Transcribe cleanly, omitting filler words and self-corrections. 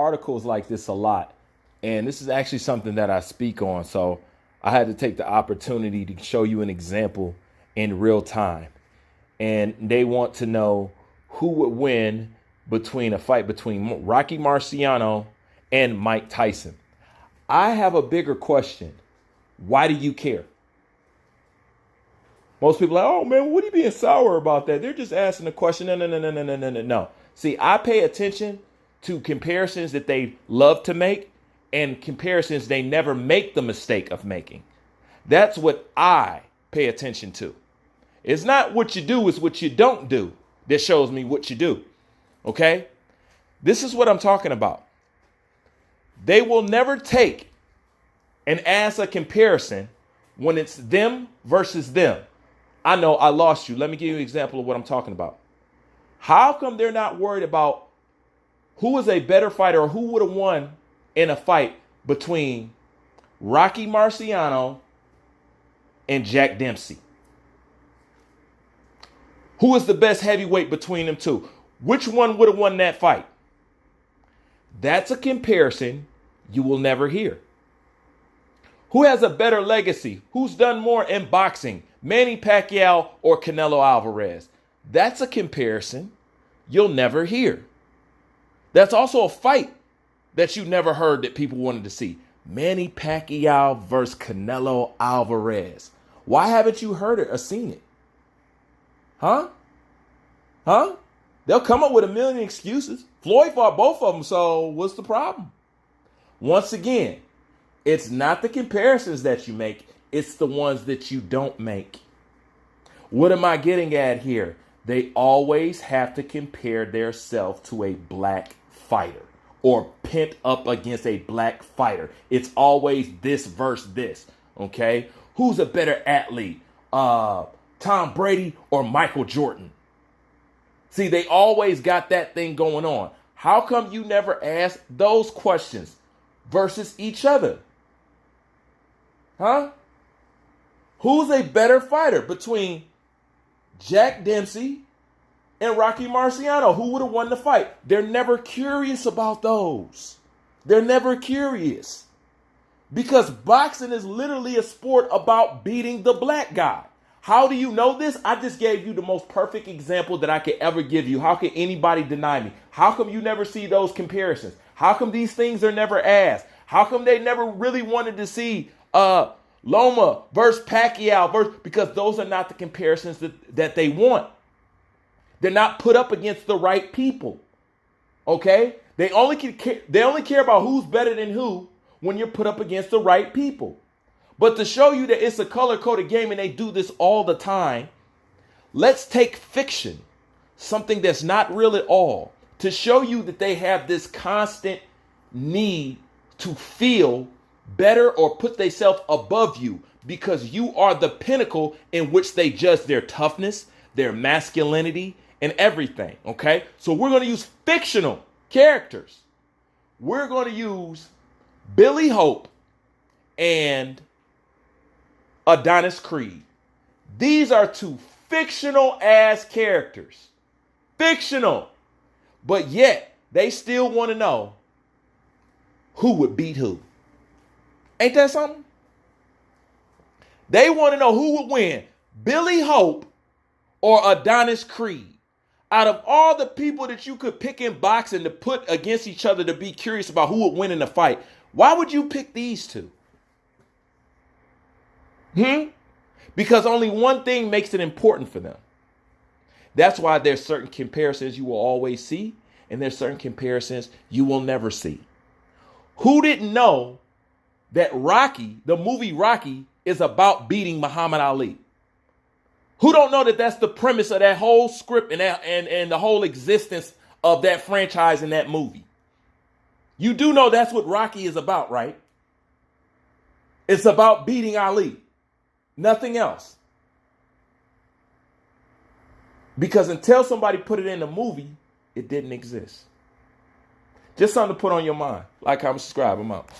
articles like this a lot. And this is actually something that I speak on. So I had to take the opportunity to show you an example in real time. And they want to know who would win between a fight between Rocky Marciano and Mike Tyson. I have a bigger question. Why do you care? Most people are like, oh man, what are you being sour about that? They're just asking a question. No. See, I pay attention to comparisons that they love to make and comparisons they never make the mistake of making. That's what I pay attention to. It's not what you do, it's what you don't do that shows me what you do. Okay? This is what I'm talking about. They will never take and ask a comparison when it's them versus them. I know I lost you. Let me give you an example of what I'm talking about. How come they're not worried about who is a better fighter or who would have won in a fight between Rocky Marciano and Jack Dempsey? Who is the best heavyweight between them two? Which one would have won that fight? That's a comparison you will never hear. Who has a better legacy? Who's done more in boxing? Manny Pacquiao or Canelo Alvarez? That's a comparison you'll never hear. That's also a fight that you never heard that people wanted to see. Manny Pacquiao versus Canelo Alvarez. Why haven't you heard it or seen it? Huh? They'll come up with a million excuses. Floyd fought both of them, so what's the problem? Once again, it's not the comparisons that you make, it's the ones that you don't make. What am I getting at here? They always have to compare themselves to a black fighter or pent up against a black fighter. It's always this versus this, okay? Who's a better athlete? Tom Brady or Michael Jordan? See, they always got that thing going on. How come you never ask those questions versus each other? Huh? Who's a better fighter between Jack Dempsey and Rocky Marciano? Who would have won the fight? They're never curious about those. They're never curious. Because boxing is literally a sport about beating the black guy. How do you know this? I just gave you the most perfect example that I could ever give you. How can anybody deny me? How come you never see those comparisons? How come these things are never asked? How come they never really wanted to see Loma versus Pacquiao? Because those are not the comparisons that they want. They're not put up against the right people. Okay? They only care about who's better than who when you're put up against the right people. But to show you that it's a color-coded game and they do this all the time, let's take fiction, something that's not real at all, to show you that they have this constant need to feel better or put themselves above you because you are the pinnacle in which they judge their toughness, their masculinity, and everything, okay? So we're going to use fictional characters. We're going to use Billy Hope and Adonis Creed. These are two fictional ass characters. Fictional. But yet, they still want to know who would beat who. Ain't that something? They want to know who would win, Billy Hope or Adonis Creed. Out of all the people that you could pick in boxing to put against each other to be curious about who would win in the fight, why would you pick these two? Because only one thing makes it important for them. That's why there's certain comparisons you will always see, and there's certain comparisons you will never see. Who didn't know that Rocky, the movie Rocky, is about beating Muhammad Ali? Who don't know that that's the premise of that whole script and the whole existence of that franchise in that movie? You do know that's what Rocky is about, right? It's about beating Ali. Nothing else. Because until somebody put it in the movie, it didn't exist. Just something to put on your mind. Like, comment, subscribe. I'm out.